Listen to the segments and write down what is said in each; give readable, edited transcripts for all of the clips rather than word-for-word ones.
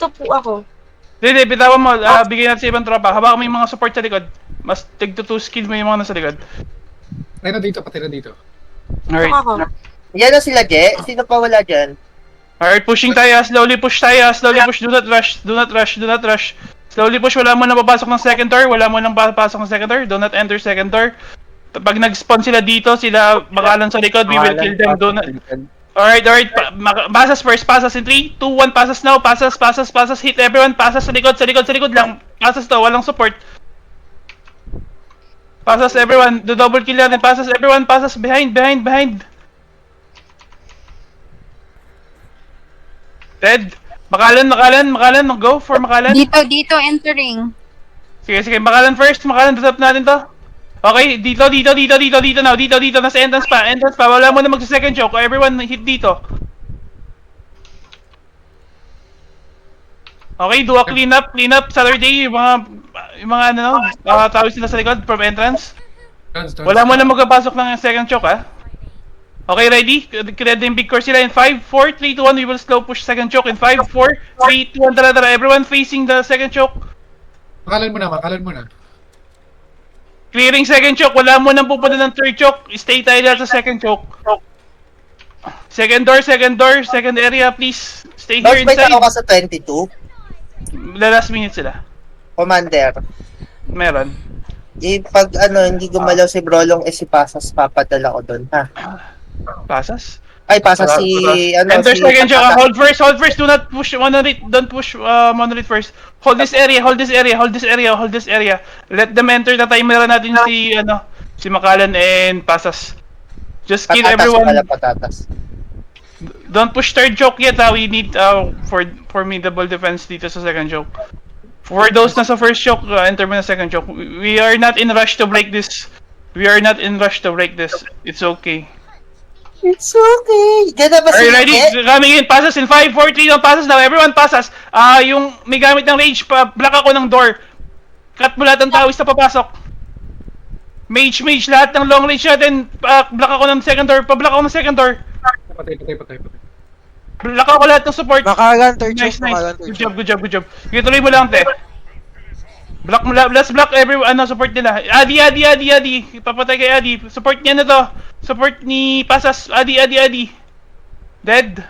Ito po ako. Hindi, bitawan mo. Bigyan natin sa ibang tropa. Habang may mga support sa likod. Mas tig to 2 skill mo yung mga nasa likod. Patay na dito, patay na dito. Ito Alright. ako. Yan na sila, Je. Sino pa wala dyan? Alright, pushing tayo. Slowly push tayo. Slowly push. Do not rush. Do not rush. Do not rush. Slowly push. Wala mo nang papasok ng second door. Wala mo nang papasok ng second door. Do not enter second door. Pag nag-spawn sila dito, sila bakalan sa likod. We will kill them. Do not... Alright. Pasas first. Pasas in 3, 2, 1. Pasas now. Pasas. Hit everyone. Pasas sa likod lang. Pasas to. Walang support. Pasas everyone. Do double kill natin. Pasas everyone. Pasas behind. Ted. Makalan. Go for Makalan. Dito, entering. Sige. Makalan first. Makalan. Drop natin to. Okay, dito now. Dito, nasa entrance pa. Wala mo na magsa-second choke. Everyone hit dito. Okay, do a clean up. Saturday, yung mga tawag sila sa likod from entrance. Dance. Wala mo na magpapasok ng second choke, ha? Okay, ready? Create yung big core sila in 5, 4, 3, 2, 1. We will slow push second choke in 5, 4, 3, 2, 1. Tara. Everyone facing the second choke. Makalan mo na. Clearing second choke. Wala mo nang pupunta ng third choke. Stay tayo dyan sa second choke. Second door, second area, please. Stay here Lord, may inside. tao ka sa 22? The last minute sila. Commander. Meron. Pag hindi gumalaw si Brolong, si Pasas, papadala ko doon, ha? Pasas? Ay, Pasas si... Enter si second choke. Pasas. Hold first. Do not push monolith. Don't push monolith first. Hold this area. Let them enter. Na-timer natin si Makalan and Pasas. Just kill Patatas everyone. pala, patatas. Don't push third choke yet, ha? We need formidable defense dito sa second choke. For those na sa first choke, enter mo na second choke. We are not in rush to break this. It's okay. It's okay. Diyan na ba Are you sila, ready? Je? Coming in. Passes in 5, 4, 3, no, passes now. Everyone passes. Yung may gamit ng rage, block ako ng door. Cut mo lahat ng tawis na papasok. Mage, lahat ng long range natin. Block ako ng second door. Pa-block ako ng second door. Patay. Block ako lahat ng support. Makalan, third Nice. choke, Makalan, third choke. Good job. Sige, tuloy mo lang, te. Block mo lang. Let's block everyone. Support nila. Adi. Papatay kay Adi. Support niya na to. Support ni Pasas. Adi. Dead.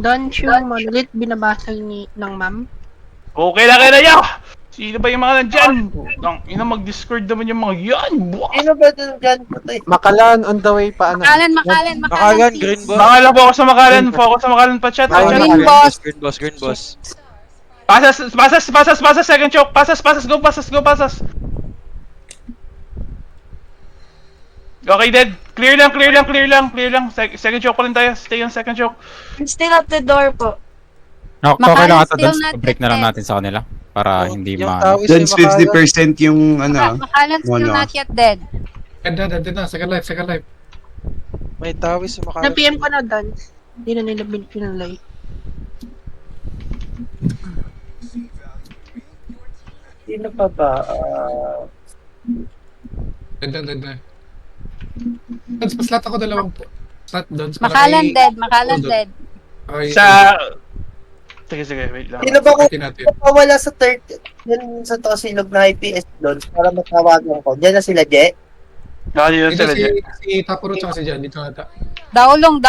Don't you monolith binabasag ng ma'am? Okay lang kayo na yan. Sino ba yung mga nandyan? Mag-discord naman yung mga yan. Sino ba doon dyan? Patay. Makalan, on the way pa, ano? Makalan, sis. green boss. Makala focus sa Makalan. Pa-chat. Green boss. Green boss. Pasas, second choke. Pasas, go. Okay, dead. Clear lang. Second choke pa rin tayo. Stay on second choke. Still at the door po. Okay Makalan lang ata, still Dance. not Break na lang dead. natin sa kanila. Para hindi Yung ma... tao is Dance si Makalan. 50% yung Makalan still Ano? not yet dead. Ganda na. Second life. May tawis si Makalan. Na-PM ko na dance. Hindi na nila pinalay. Sino pa ba? Ganda. Dance, paslat ako dalawang po. Dance. Makalan dead. Sa... Sige, wait lang. Sino ba kung natin. wala sa 30? Yan sa Tosilog na IPS doon para matawagan ko. Diyan na sila, Je? Dito Dito sila dyan. si Tapuro tsaka si Jan. Dito ata. Daulong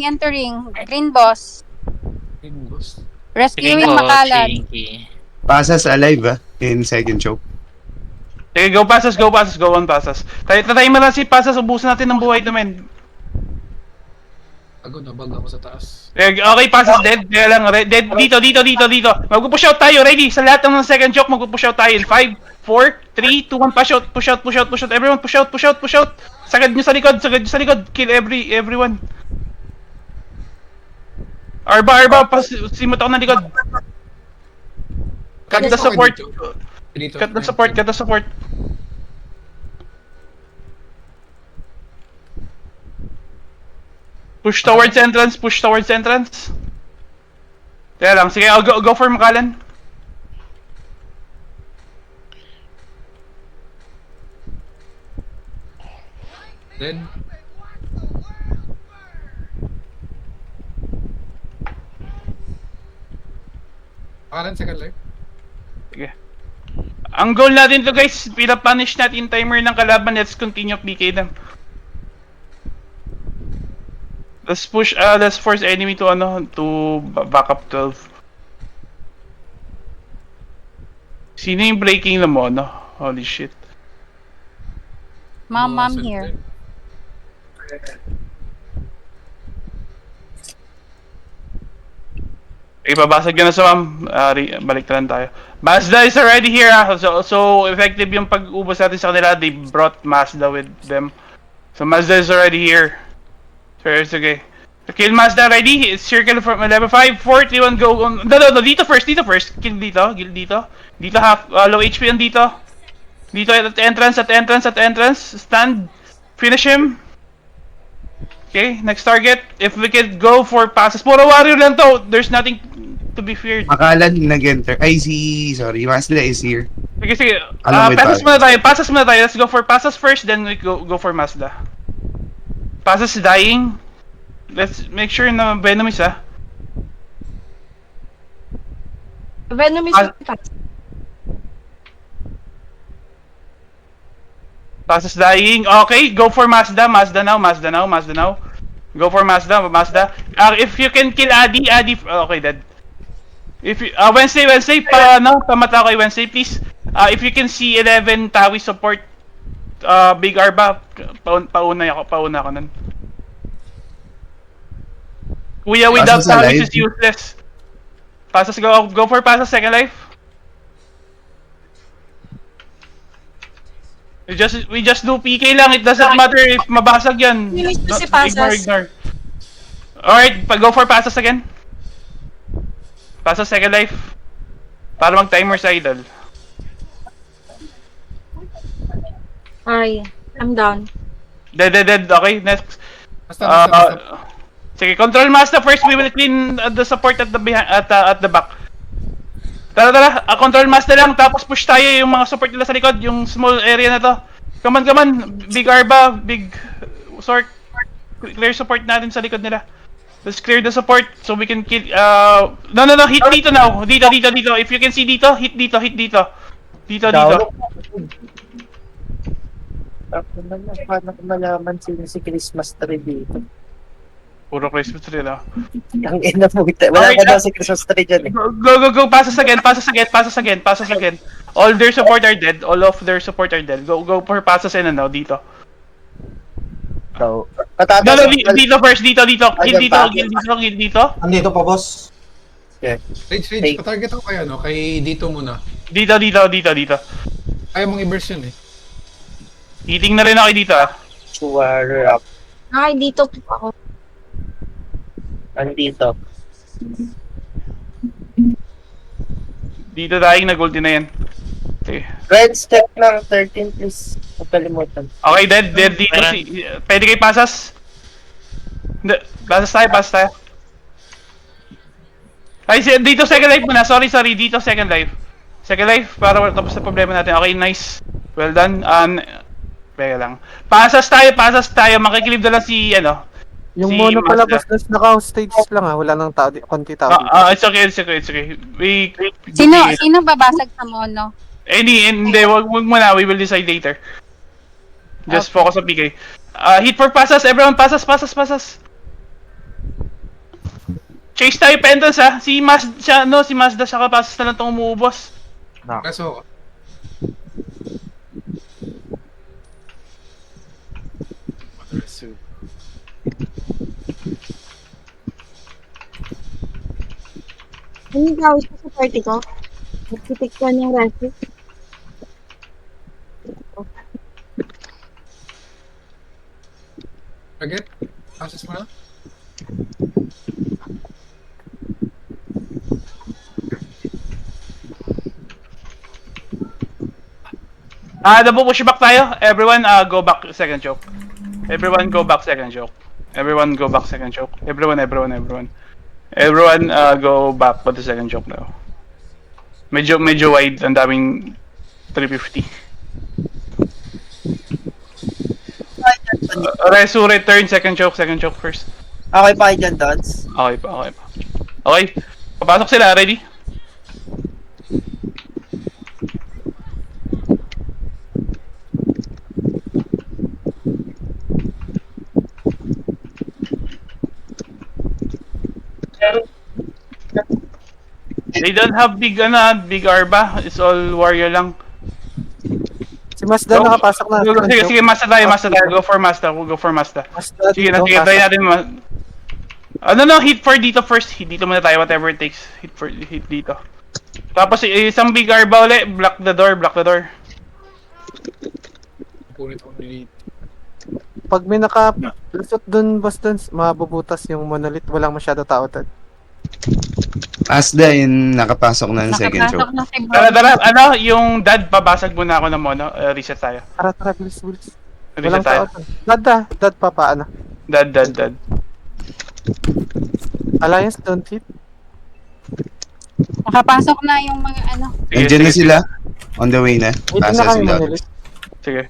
entering. Green boss. Green boss. Rescuing Makalan. Pasas alive in second choke. Sige, go Pasas. Go on Pasas. Tayo mo na si Pasas. Ubusin natin ng buhay to, men. Nabag ako sa taas. Okay, Pasas dead. Kaya lang, dead. Dito. Mag-push out tayo, ready. Sa lahat ng second choke, mag-push out tayo in 5, 4, 3, 2, 1. Push out. Everyone, push out. Sagad nyo sa likod. Kill everyone. Arba. Simot ako ng likod. Cut the support. Dito. Cut the support. Push towards entrance. Kaya lang, sige, I'll go for Makalan. Then, Makalan second life. Ang goal natin to guys, pinapunish natin yung timer ng kalaban. Let's continue PK them. Let's push, let's force enemy to back up 12. Sino yung breaking na mo, no? Holy shit. Mom Bumawasan here. din. Ibabasag ka na sa ma'am. Balik na lang tayo. Mazda is already here. So effective yung pag-ubos natin sa kanila. They brought Mazda with them. So Mazda is already here. So it's okay. Kill Mazda ready. Circle from 11-5. 4, 3, 1, go. No. Dito first. Kill dito. Dito half. Low HP yan dito. Dito at the entrance. Stand. Finish him. Okay, next target. If we can go for passes. Puro warrior lang to. There's nothing to be feared. Makalan nag-enter. Ay, sorry, Mazda is here. Sige. Alam mo Passes tayo. muna tayo. Let's go for passes first, then we go for Mazda. Passes dying. Let's make sure na Venom is Venom is fast. Passes dying. Okay, go for Mazda now. Go for Mazda. If you can kill Adi, okay, dead. If you, Wednesday, pamata kay Wednesday, please. If you can see 11 Tawi support, Big Arba, pauna ako nun. Kuya, without Passes Tawi alive. is useless. Passes, go for passes, second life. We just do PK lang. It doesn't matter if mabasag yan. Finish na si Ignore. Alright, go for passes again. Passes second life. Para mag-timer sa idol. Ay, I'm down. Dead. Okay, next. Basta. Sige, control Mazda first. We will clean the support at the back. Tara, control Mazda lang, tapos push tayo yung mga support nila sa likod, yung small area na to. Come on, Big Arba, Big Sork, clear support natin sa likod nila. Let's clear the support so we can kill, no, hit dito now, dito. If you can see dito, hit dito. Dito. Paano ko malaman sino si Christmas tree dito? Puro Christmas tree na. Ang ina mo, wala ka daw si Christmas tree dyan eh. Go, passes again. All their support are dead, Go for passes and dito. So, No, dito first, dito. Kill dito. Andito pa, boss. Rage, patarget ako kayo, no? Kay dito muna. Dito. Ayaw mong i-burst yun eh. Hitting na rin ako dito Sure up. Ay, dito po ako. Andito. Dito dahil nag-ulti na yan. Okay. Red step ng 13 please. Huwag kalimutan. Okay, dead dito. Pwede kayo pasas? Hindi, pasas tayo. Ay, dito second life muna. Sorry, dito second life. Second life, para tapos na problema natin. Okay, nice. Well done. Pwede lang. Pasas tayo. Makikilib na lang si, Yung si mono pala, Mazda. boss, naka-stage lang wala nang tao, konti tao. It's okay. Sino babasag sa mono? Hindi, wag muna. We will decide later. Just focus on PK. Hit for passes, everyone. Passes. Chase tayo pendants Si Mazda siya passes na lang itong umuubos. Kaso, Ano gawin ko sa party ko? Nagtitik ko ng rasi. target? Passes mo na? Napupush back tayo. Everyone, go back second choke. Everyone, go back second choke. Everyone, go back to the second choke now. Medyo wide. Ang daming 350. Resurrect turn, second choke first. Okay pa kayo dyan, Dons? Okay pa. Okay, papasok sila. Ready? They don't have big Arba. It's all warrior lang. Si Mazda nakapasok na. Sige, Mazda tayo. Go for Mazda. Mazda Sige, dito, try pasok. natin. Hit for dito first. Hit dito muna tayo, whatever it takes. Hit dito. Tapos isang big Arba ulit. Block the door. Punit ako delete. Pag may naka-lusot dun, boss dun, mabubutas yung monolith. Walang masyado tao dun. Mazda yung nakapasok na ng second choke. Nakapasok na si Tara, yung dad, babasag muna ako ng mono. Reset tayo. Tara, bilis. Reset Walang tayo. tao dun. Dad pa paano? Dad. Alliance don't hit. Nakapasok na yung mga ano. Nandiyan na sila. On the way na. Waiting na Pasa kami sila. monolith. Sige.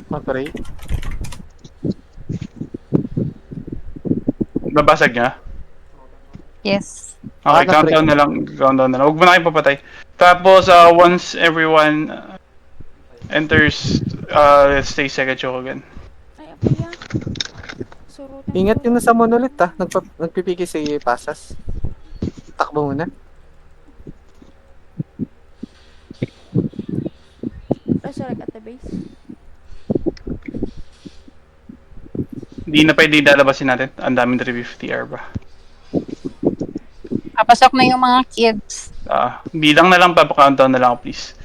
Mag-pray. Babasag niya. Yes. Okay, na-break. countdown na lang. Huwag mo na kayong papatay. Tapos, once everyone enters, let's stay second choke again. Ay, ako yan. Surutan Ingat ko. yun na sa monolith ah. Nagpipiki si Pasas. Takbo muna. Resurrect at the base. Hindi na pwede lalabasin natin. Ang daming 350 Arba. Papasok na yung mga kids. Bilang na lang, countdown na lang, please.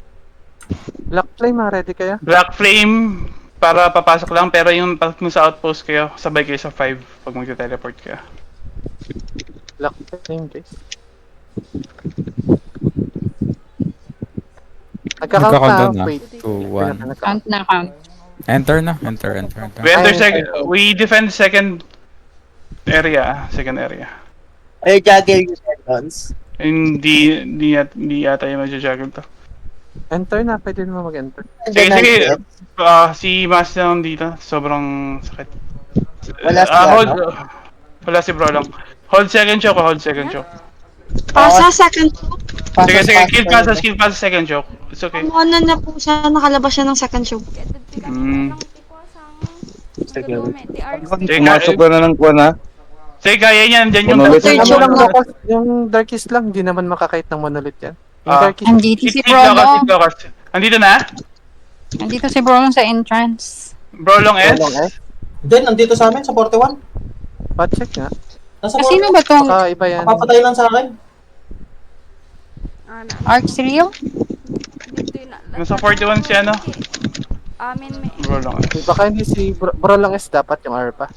Black Flame ready kaya? Black Flame, para papasok lang, pero yung pag sa outpost kayo, sabay kayo sa 5 pag magte-teleport kayo. Black Flame guys. Nagka-count na. Wait. 2, 1. Count na count. Enter na. Enter. We defend second area. Ay, juggle yung seconds. Hindi yata yung mag-juggle to. Enter na. Pwede naman mag-enter. Sige. Si Mas dito. Sobrang sakit. Wala si Wala si Bro lang. Hold second choke. Pasa, second choke. Sige. Kill pass second choke. It's okay. Ano na po siya, nakalabas siya ng second choke. Sige. Pumasok ka na ng kuwan ha. Sige, kaya niyan. Diyan yung Monolith. Yung, Third lang, choke. yung Darkest lang, hindi naman makakait ng monolith yan. Yung Ah. Darkest, Andito si Keep Brolo. focus. Andito na? Andito si Brolo sa entrance. Bro long S? Then, nandito sa amin, sa 41. pa-check nga. Nasa Sino ba tong Baka iba yan. Papatay lang sa akin. Arcs Rio? Nasa 41 si ano? Amin, may... Bro long S. Baka hindi si Bro lang S dapat yung R pa.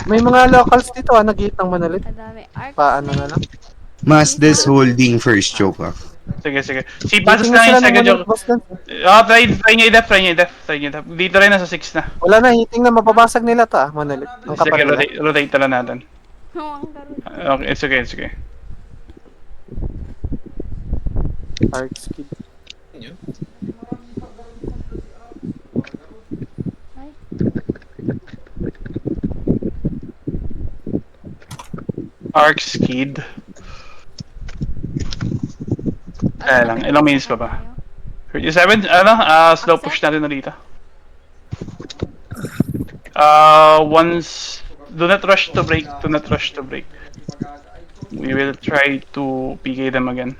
May mga locals dito nag-hit ng monolith. Kadami. Arc Paano na lang. Mazda's holding first choke ha. Sige. Si Pasas Hiting na lang yung sila ng second monolith, choke. boss dun. Try niya i-def. Dito rin nasa 6 na. Wala na, hiting na mapabasag nila to monolith. Ang Sige, kapal nila. rotate na lang natin. Oo, ang garo. Okay, sige. Arc skid. Yun. Arc Skid. Ilang minutes pa ba? 37? Slow push natin na dito. Once... Do not rush to break. We will try to PK them again.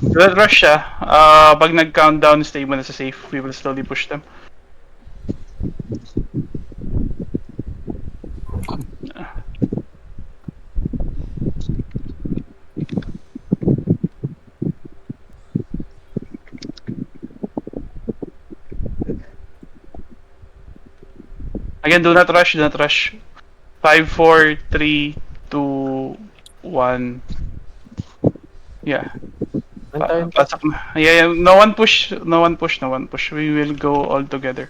Do not rush siya. Pag nag-countdown, stay muna sa safe. We will slowly push them. Again, do not rush. 5, 4, 3, 2, 1. Yeah. Antayin. Pasok na. Yeah. No one push. We will go all together.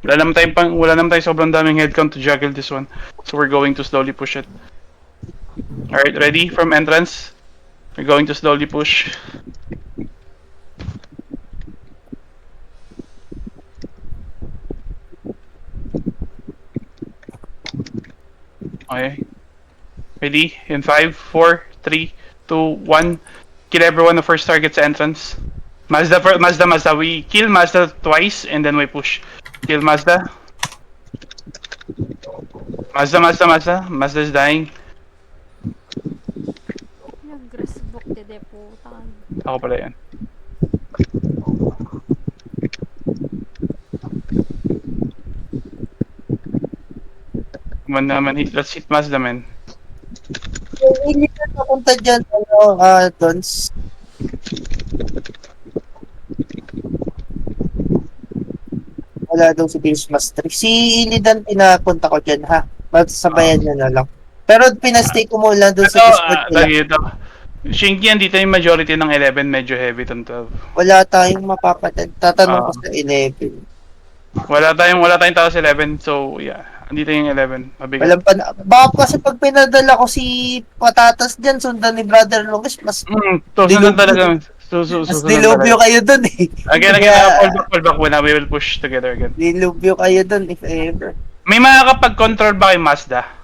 Wala naman tayong sobrang daming headcount to juggle this one. So we're going to slowly push it. Alright, ready? From entrance. We're going to slowly push. Okay. Ready? In 5, 4, 3, 2, 1. Kill everyone the first target sa entrance. Mazda. We kill Mazda twice and then we push. Kill Mazda. Mazda. Mazda is dying. Nag-grassbook, dede putan. Ako pala yan. Come on, let's hit Mazda, man. Hindi ka napunta dyan, Dons. Wala daw si Bills Master. Si Ilidan pinapunta ko dyan, ha? Magsasabayan niya na lang. Pero pinastay ko muna doon sa Discord nila. Lagi ito. Shinky, andito yung majority ng 11, medyo heavy itong 12. Wala tayong mapapatid. Tatanong ko sa 11. Wala tayong tao sa 11, so yeah. Andito yung 11, mabigat. Walang baka kasi pag pinadala ko si Patatas dyan, sundan ni Brother Lucas, mas Susunod talaga. mas dilubyo kayo dun eh. Again, fall back when we will push together again. Dilubyo kayo dun if ever. May makakapag-control ba kay Mazda?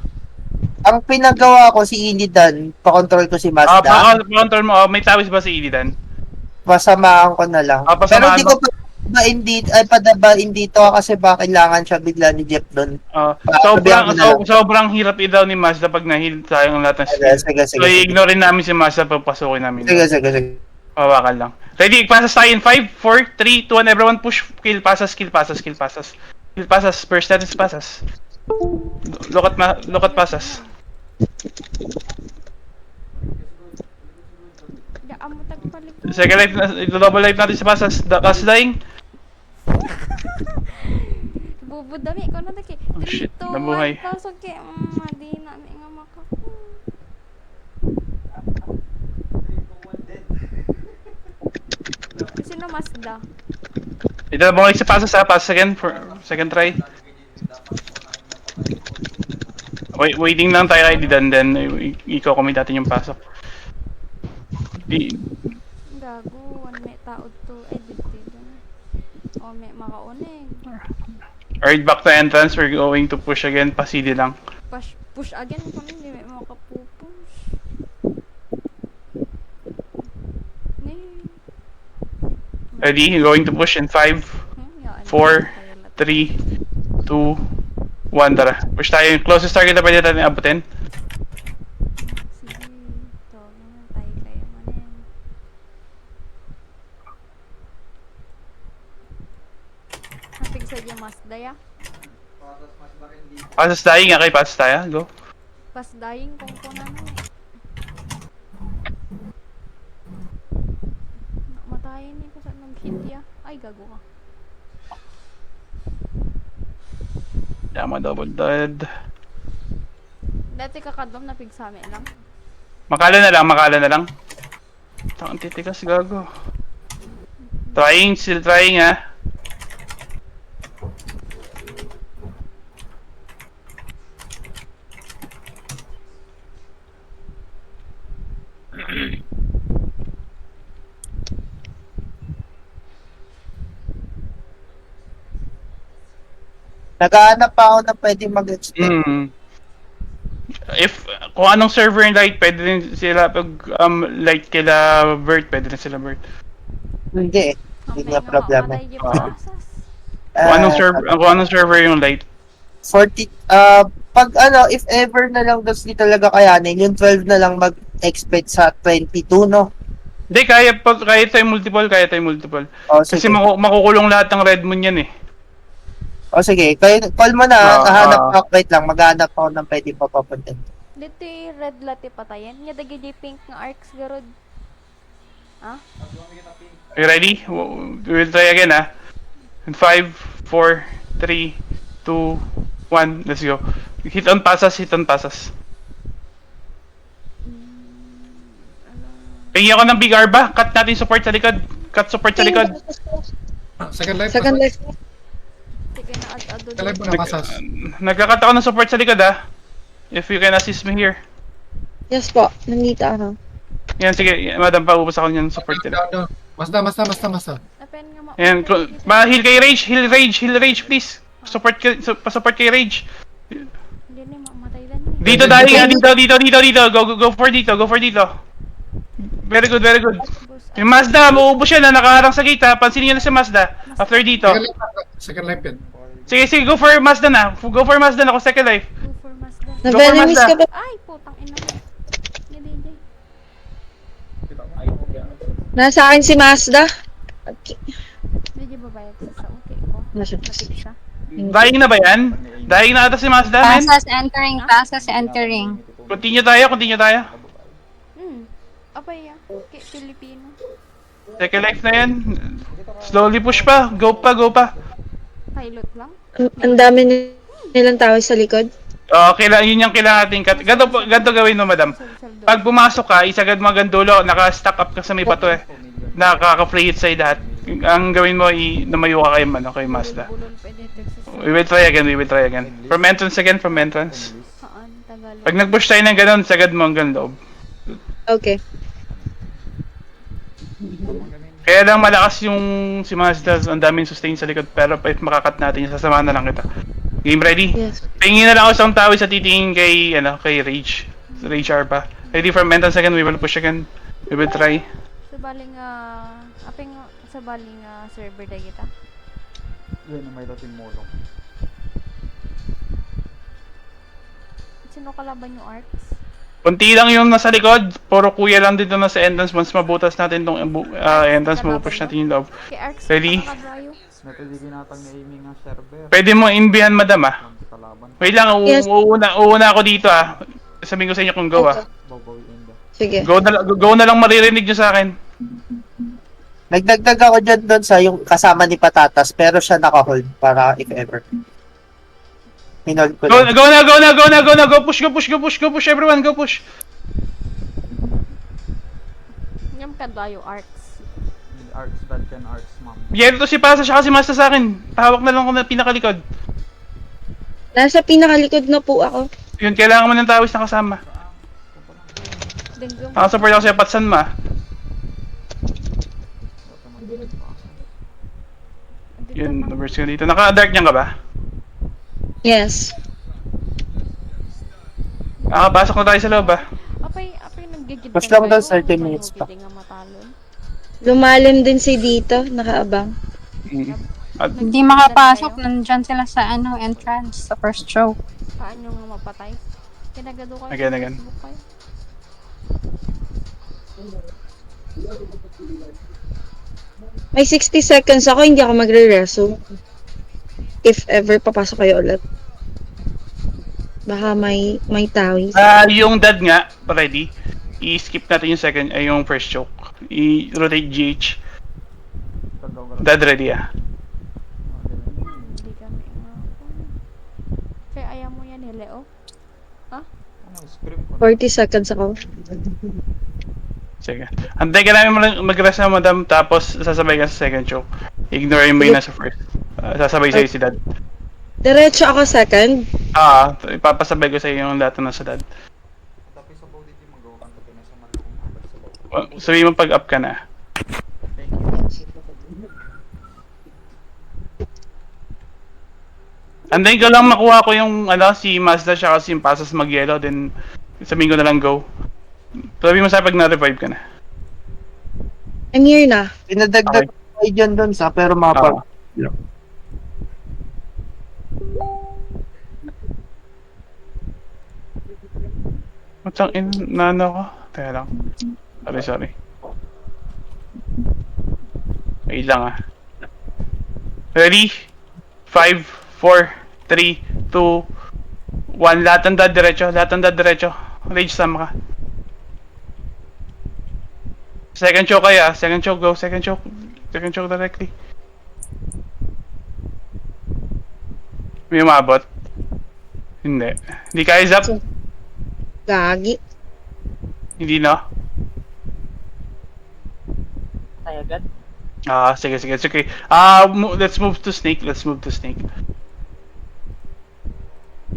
Ang pinagawa ko si Ilidan, pa-control ko si Mazda. Pa-control mo, may tawis ba si Ilidan? Pasamaan ko na lang. Pero pasamaan di ko padabain dito kasi ba kailangan siya bigla ni Jeff doon. Sobrang hirap i-down ni Mazda pag na-heal sayang lahat ng skill. So i-ignore namin si Mazda pag pasukin namin. Sige. Pawakan lang. Ready, passes tayo in 5, 4, 3, 2, 1, everyone push. Kill passes. First status passes. Look at passes. Amo tagpalik. Second life, double life natin sa passes. Kas dying. Bubudami ko na daki. Oh, shit, 3, 2, nabuhay. 1, pasok kay madi na mi nga maka. Sino Mazda? Ito na bumalik sa passes ha. Pass again for second try. Waiting lang tayo kay Didan, then ikaw commit natin yung pasok. Gago, may tao to edit dito. O may makaunig. Alright, back to entrance. We're going to push again. Pa-CD lang. Push again kung hindi may makapupush. Ready? Going to push in 5, 4, 3, 2, 1. Tara. Push tayo. Yung closest target na pwede natin abutin. Sige, to. Tayo kayo manin. Hapig sa iyo Mazda ya? Passes dying nga kay passes tayo. Go. Pas dying kung kunan na eh. Matayin ni ko sa nag-hit ya. Ay, gago ka. Yama double dead. Dati kakadom na pigsami lang. Makala na lang. Takang titikas, gago. Still trying ha. Naghahanap pa ako na pwede mag-extend. If kung anong server yung light, pwede din sila pag light kila Bert, pwede din sila Bert. Hindi eh. Hindi nga problema. Kung anong server yung light. 40, pag if ever na lang doon di talaga kayanin, yung 12 na lang mag-expect sa 22, no? Hindi, kaya tayo multiple. O, Kasi sige. makukulong lahat ng Red Moon yan eh. O sige, call mo na, wait lang, maghanap ako ng pwede pa papuntin. Dito yung red lati patayin. Nya dagi di pink nga arcs garod. Ha? You ready? We will try again ha. In 5, 4, 3, 2, 1, let's go. Hit on passes. Pingin ako ng big arba. Cut natin support sa likod. Second life. Sige na ad-ado Second life mo na pasas. Nagkakat ako ng support sa likod ha. If you can assist me here. Yes po, nandito ako. Yan, sige. Madam, paubos ako niyan support nila. Down. Basta. Apen nga ma. Yan, heal kay Rage. Heal Rage, please. Pa-support kay Rage. Hindi ni mamatay lang ni. Dito dito. Go for dito. Very good. Boss Yung Mazda, mauubos yan na nakaharang sa gate ha. Pansinin nyo na si Mazda. After dito. Second life yan. Sige, go for Mazda na. Go for Mazda na kung second life. Go for Mazda. Na-venomous ka ba? Ay, putang ina mo. Hindi, hindi. Nasa akin si Mazda. Medyo babayag sa okay ko. Nasa Matik siya. Dying na ba yan? Dying na ata si Mazda, men? Pasas entering, pasas entering. Continue tayo. Apay okay, Filipino. Second life na yan. Slowly push pa. Go pa. Pilot lang. Ang dami nilang tao sa likod. Yun yung kailangan natin. Ganto gawin mo, madam. Pag pumasok ka, isagad mo hanggang dulo, naka-stack up ka sa may bato eh. Nakaka-free hit side lahat. Ang gawin mo, namayo ka kay Mazda. Bulol pwede Texas. We will try again. From entrance. Saan? Tagalog. Pag nag-push tayo ng ganun, sagad mo hanggang loob. Okay. Kaya lang malakas yung si Mazda, ang daming sustain sa likod, pero if makakat natin yung sasamahan na lang kita. Game ready? Yes. Pingin na lang ako sa tawid sa titingin kay Rage. Rage Arpa. Ready for entrance again, we will push again. We will try. Sa baling server day kita. Sino kalaban yung arcs? Kunti lang yung nasa likod, puro kuya lang dito na sa entrance. Once mabutas natin tong entrance, mapupush natin yung loob. Kay arcs Ready? nakakadrayo. Pwede mo inbihan, madam ah. Wait lang, Yes. uuna ako dito ah. Sabihin ko sa inyo kung go ah. Sige. Go na lang maririnig nyo sa akin. Nagdagdag ako dyan doon sa yung kasama ni Patatas, pero siya naka-hold para if ever. Hinold ko lang. Go na, go push everyone, go push. Yung kadrayo arcs. Bigyan to si Pasa siya kasi Mazda sa akin. Hawak na lang ako na pinakalikod. Nasa pinakalikod na po ako. Yun, kailangan mo ng tawis na kasama. Dengue. Nakasupport ako sa Patsan ma. Yun, numbers ko dito. Naka-dark niyan ka ba? Yes. Nakapasok na tayo sa loob ah. Apay naggigid. Mas lang daw 30 minutes pa. Lumalim din si dito. Nakaabang. At Hindi makapasok, nandyan sila sa entrance, sa first show. Paano nga mapatay? Kinagado kayo. Again. Facebook kayo. May 60 seconds ako, hindi ako magre-reso. If ever papasok kayo ulit. Baka may tawis. yung dad nga, ready. I-skip natin yung yung first choke. I-rotate GH. Dad ready ah. Hindi kami kaya ayaw mo yan eh, Leo? 40 seconds ako. Sige. Antay ka namin mag-rest na madam, tapos sasabay ka sa second choke. Ignore mo yung nasa first. Sasabay sa'yo si dad. Diretso ako second. Ipapasabay ko sa'yo yung lahat na nasa dad. Sabihin mo pag up ka na. Antayin ko lang makuha ko yung si Mazda siya kasi yung pasas mag-yellow, then sabihin ko na lang go. Sabihin mo sa pag na-revive ka na. I'm here na. Pinadagdag ko kayo dyan doon sa, pero mapag. Matang nano ko? Teka lang. Sorry. Wait lang ah. Ready? 5, 4, 3, 2, 1. Lahat ng dad diretso. Rage sama ka. Second choke kaya. Second choke, go. Second choke directly. May umabot? Hindi. Hindi kaya zap? Gagi. Hindi no? Ay, agad. Sige. It's okay. Let's move to Snake.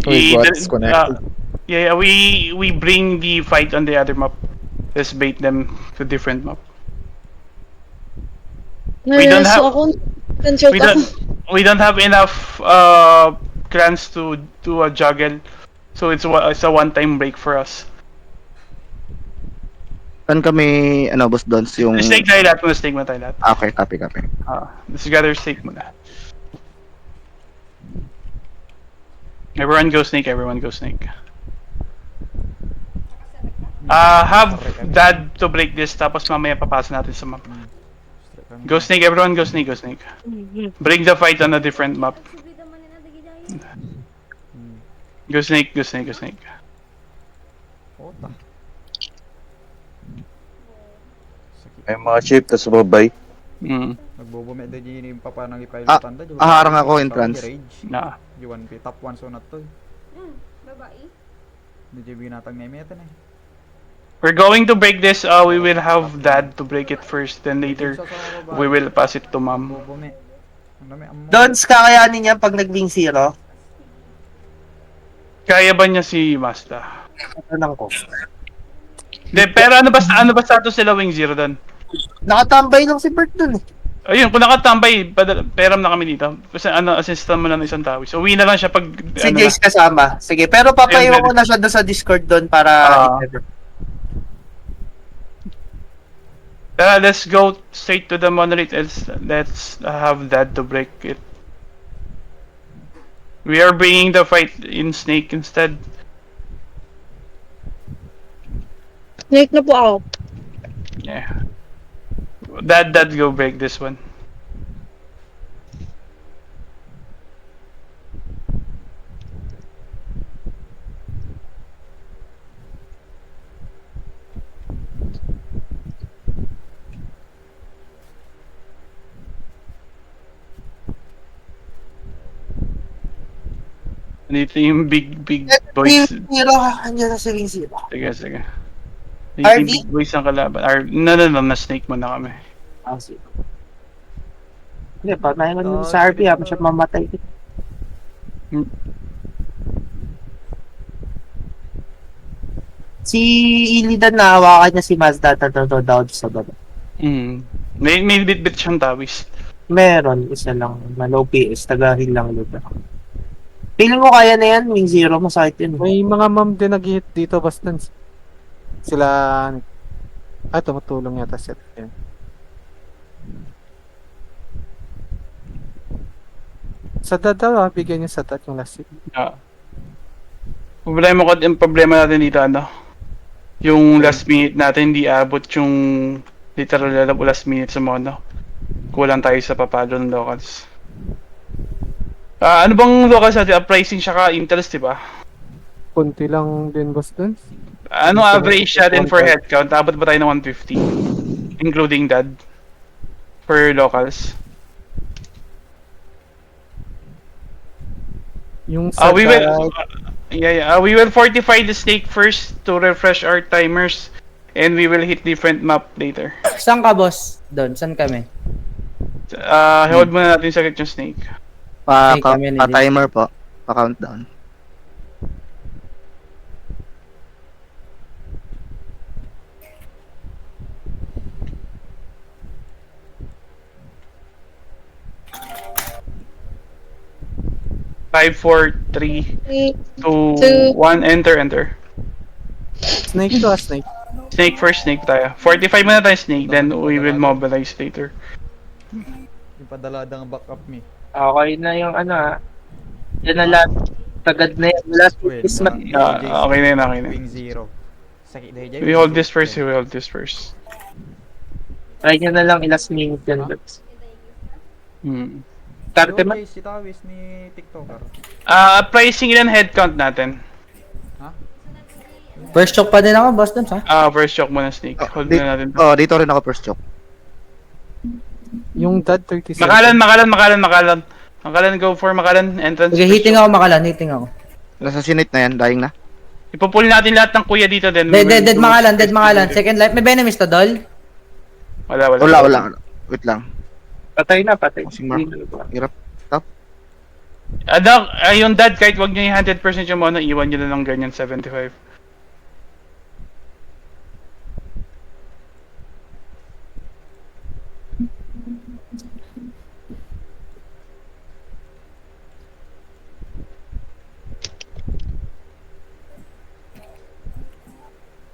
Wait, what's connected? Yeah, we bring the fight on the other map. Let's bait them to different map. We don't have- We don't have enough clans to do a juggle, so it's a one-time break for us. Saan kami, boss Dons, yung... Snake tayo lahat muna, snake muna tayo lahat. Okay, copy. Let's gather snake muna. Everyone go snake, everyone go snake. Have dad to break this, tapos mamaya papasa natin sa map. Go snake, everyone go snake, go snake. Bring the fight on a different map. Go snake, go snake, go snake. May mga chip, tas babay. Nagbubumi din yung papa ng ipailitan da. Harang ako, entrance. Na. Juan P top 1 sunat to. Babae. Hindi binatang nemeten eh. We're going to break this, we will have dad to break it first, then later we will pass it to mom. Bubumi. Ang dami ammo. Dons, kakayanin niya pag nag-wing zero. Kaya ba niya si Mazda? Tanong ko. De, pero ano ba status sila wing zero doon? Nakatambay lang si Bert dun eh. Ayun, kung nakatambay, peram na kami dito. Kasi assistan mo lang ng isang tawis. So, uwi na lang siya pag... Si Jace kasama. Sige, pero papaiwan ko na siya doon sa Discord doon para let's go straight to the monolith. Let's have dad to break it. We are bringing the fight in snake instead. Snake na po ako. Yeah. Dad go break this one. Dito yung big boys. Zero, andyan na si wing zero. Sige. Dito yung RV? big boys ang kalaban. No, na-snake muna kami. Sige. Hindi, pa naman sa RP, siya mamatay. Si Illidan na hawakan niya si Mazda down sa baba. May bit siyang tawis. Meron, isa lang. Low PS, taga-heal lang lupa. Feeling ko kaya na yan, wing zero, masakit yun. May mga ma'am din nag-hit dito, boss Dons. Sila... tumutulong yata set. Yan. Sa dad daw, bigyan niyo sa dad yung last hit. Problema natin dito, yung last minute natin, hindi abot yung literal last minute sa mono. Kulang tayo sa papalo ng locals. Ano bang locals natin? Pricing siya ka Intels, diba? Kunti lang din, boss Dons. Ano average natin for headcount? Abot ba tayo ng 150? Including dad? For locals? Yung sa We will fortify the snake first to refresh our timers, and we will hit different map later. Saan ka, boss? Doon, saan kami? Hold muna natin saglit yung snake. Pa-timer po. Pa-countdown. Five, 4, 3, 2, 1, enter. Snake to, snake. Snake first, snake tayo. 45 muna tayo snake, then we will mobilize later. Yung padaladang backup me. Okay na yung yan na lahat. Tagad na yan. Last is Okay na yun. Wing zero. Sakit dahil dyan. We hold this first. Try nyo na lang last minute yan. Tarte man. Si Tawis ni TikToker. Pricing ilan headcount natin? First choke pa din ako, boss Dons, ha? First choke muna snake. Hold na natin. Dito rin ako first choke. Yung dad 37. Makalan, go for Makalan. Entrance. Sige, hitting ako, hiting ako. Assassinate na yan, dying na. Ipupull natin lahat ng kuya dito then. Dead Makalan. Second life. May venomist to, Dol? Wala. Wait lang. Patay na. Hirap. Stop. Yung dad, kahit wag nyo yung 100% yung mono, iwan nyo na lang ganyan 75.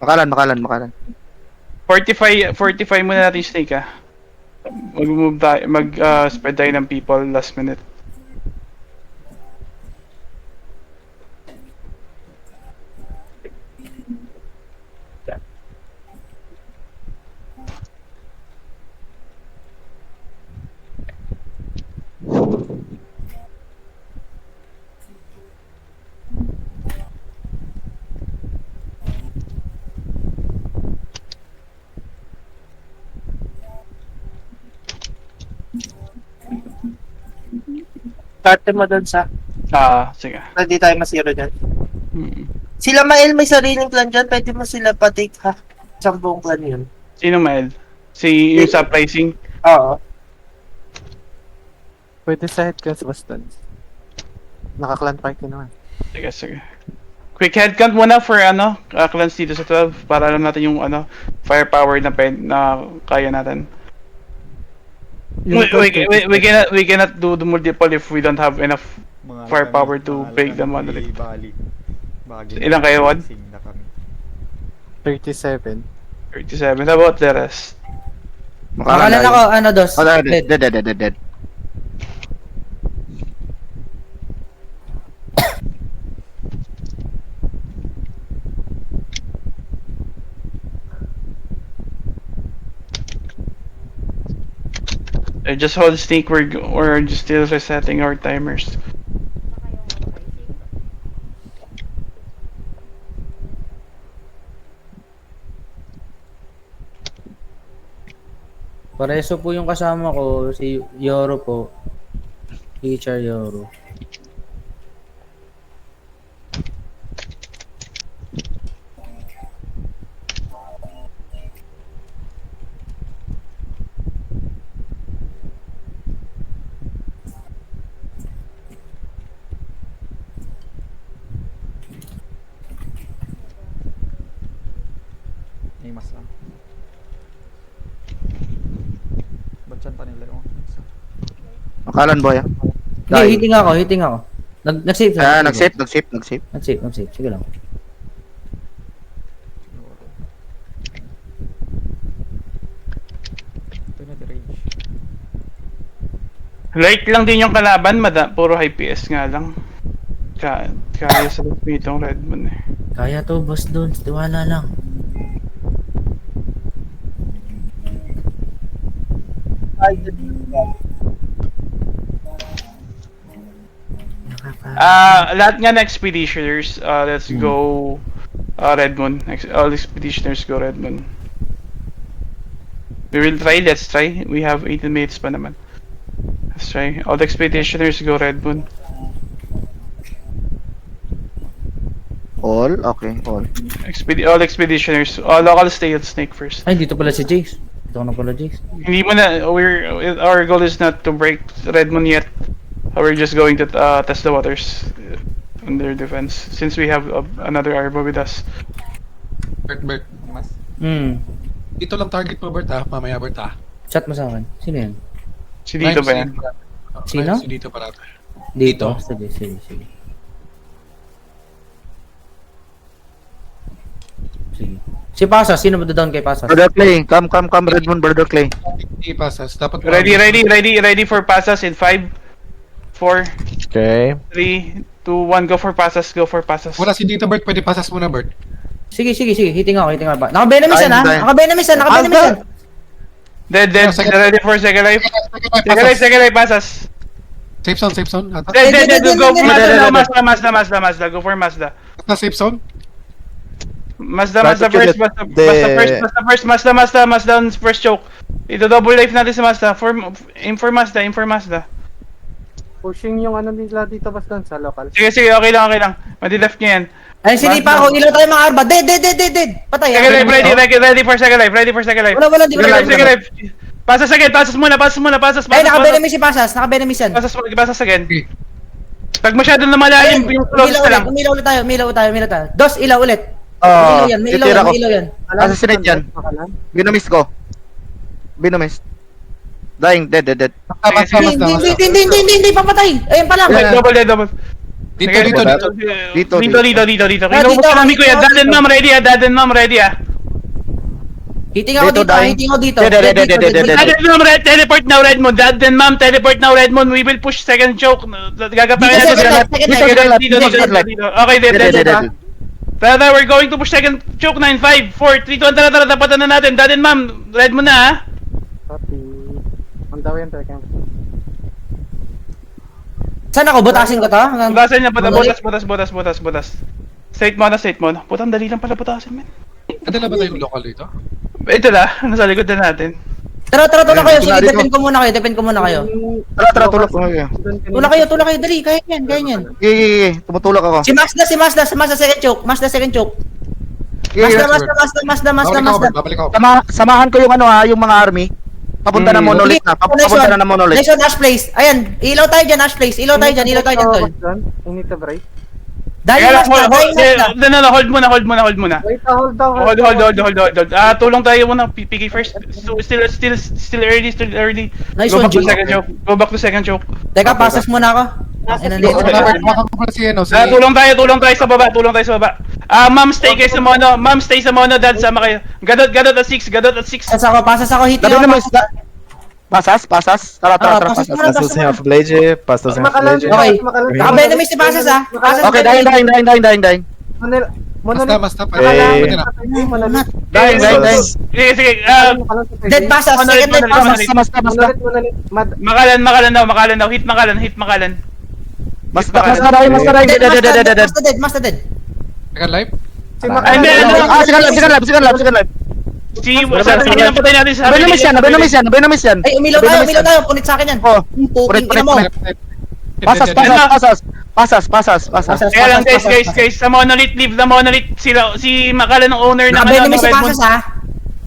Makalan. 45 muna natin yung snake ah. Mag-move tayo, spread tayo ng people last minute. Start mo doon sa, Sige. hindi tayo masiro dyan. Hmm. Sila Mael may sariling clan dyan, pwede mo sila patake ha. Isang buong clan yun. Sino Mael? Yung sa pricing? Oo. Pwede sa headcounts Boston. Naka-clan party naman. Sige. Quick head count muna for clans dito sa 12 para alam natin yung firepower na kaya natin. We cannot do the multiple if we don't have enough firepower to break the monolith. Ilan kayo, Wad? 37. 37. How about the rest? Makalan ako, dos. Oh, dead. Just hold snake, we're just still resetting our timers. Pareso po yung kasama ko, si Yoro po. Teacher Yoro. Mas lang. Ba't yan pa nila yung Makalan boy ah. Hindi, hitting ako. Nag-save. Nag-save. Sige lang. range. Light lang din yung kalaban, puro high PS nga lang. Kaya sa itong Red Moon eh. Kaya to, boss doon. Tiwala lang. Lahat nga na expeditioners, let's go Red Moon. All expeditioners go Red Moon. Let's try. We have 18 minutes pa naman. Let's try. All the expeditioners go Red Moon. All? Okay, all. All expeditioners, all local stay at Snake first. Ay, dito pala si Jace. Dito na pala Jace. Hindi mo na, our goal is not to break Red Moon yet. We're just going to test the waters on their defense since we have another Arbo with us. Bert. Mas. Dito lang target mo, Bert ha. Mamaya, Bert ha. Chat mo sa akin. Sino yan? Si Dito ba yan? Sino? Si Dito parata. Dito? Sige. Sige. Si Pasas, sino mo doon kay Pasas? Brother Clay, come Red Moon, Brother Clay. Hindi pasas. Dapat Ready for passes in 5, 4, Okay. 3, 2, 1. Go for passes. Wala si Dito, Bert. Pwede pasas muna, Bert. Sige. Hitting ako. Naka-Venomous yan, ha? Naka-Venomous yan. Dead. Ready for second life. Second life passes. Safe zone. Dead. Go for Mazda. Go for Mazda. Na safe zone? Mazda first on first choke. Ito double life natin si Mazda. Aim for Mazda. Pushing yung nila dito Boston sa local. Sige, okay lang. Madi-left niya yan. Ay, sinipa ako. Ilaw tayo mga arba. Dead. Patay. Second life, ready for second life. Wala, di ko Second life. Pasas muna. Ay, naka-Venomous si Pasas. Naka-Venomous yan. Pasas again. Pag masyado na malalim, yung close ka lang. Umilaw tayo. Dos, ilaw ulit. Oh, May ilaw yan. Assassinate yan. Binomiss ko. Dying, dead. Hindi, papatay. Ayun pa lang. Double. Dito. Kailangan mo ko yan. Dad and mom ready ah. Hitting ako Dito, dito, dying. hitting ako dito. Dead, dead, dead, dead, dead, dead. Red Moon, teleport now, Red Moon. Dad then ma'am, teleport now, Red Moon. We will push second choke. Gagapain Dito, natin second sila. life, second Dito, life. second life. Dito, Dito, dito, second life. dito. Okay, dead, dead, Dead, dead. dead, dead. Tara, we're going to push second choke 9, 5, 4, 3, 2, 1. Tara, tapatan na natin. Dad and ma'am, Red Moon na ha. Copy. Ang daw yan, teka. Saan ako? Butasin ko to? Hanggang- Butasan niya, butas. Straight mo na. Putang dali lang pala butasin, man. Kadala ba tayong local dito? Ito na, nasa likod na natin. Tara, tulak kayo. Dito Sige, na, dito. defend ko muna kayo. Tara, tulak ko ngayon. Tulak kayo, dali. Kaya yan. Gigi, tumutulak ako. Si Mazda, second choke. second choke. Gigi, Mazda. Babalik ako. Samahan ko yung yung mga army. Papunta na monolith na. Papunta na monolith. Next one, Ash Place. Ayan, ilaw tayo dyan, Ash Place. Ilaw tayo dyan, tol. I need to break. Dahil Mazda. Hold muna. Wait, hold down. Hold. Tulong tayo muna, PK first. So, still early. Nice Go one, back to second choke. Teka, pasas muna ako. Tulong tayo sa baba. Ma'am, stay kayo sa mono. Dad, sama kayo. Gadot at 6. Pasas ako, hit Dabi niyo naman ako. isda. Pasas. Tara, Pasas pasas. muna, pasas muna. Pastos yung village. Okay. Nakabenemis si Pasas ha. Pasas Okay, dying. Basta. Hey. Pwede na. Dying. Sige. Dead Pasas, second dead Pasas. Basta. Makalan daw. Hit Makalan. Basta dying. Mazda dead. Second life? Ay, hindi. Second life. Sige lang patay natin sa Nabenumis yan. Ay, umilaw tayo. Punit sa akin yan. Oh, Puking ina mo. Pasas. Pasas. Kaya lang guys, sa monolith, leave the monolith. Si Makalan ng owner ng Nakabenemis si Red Moon. Pasas ha.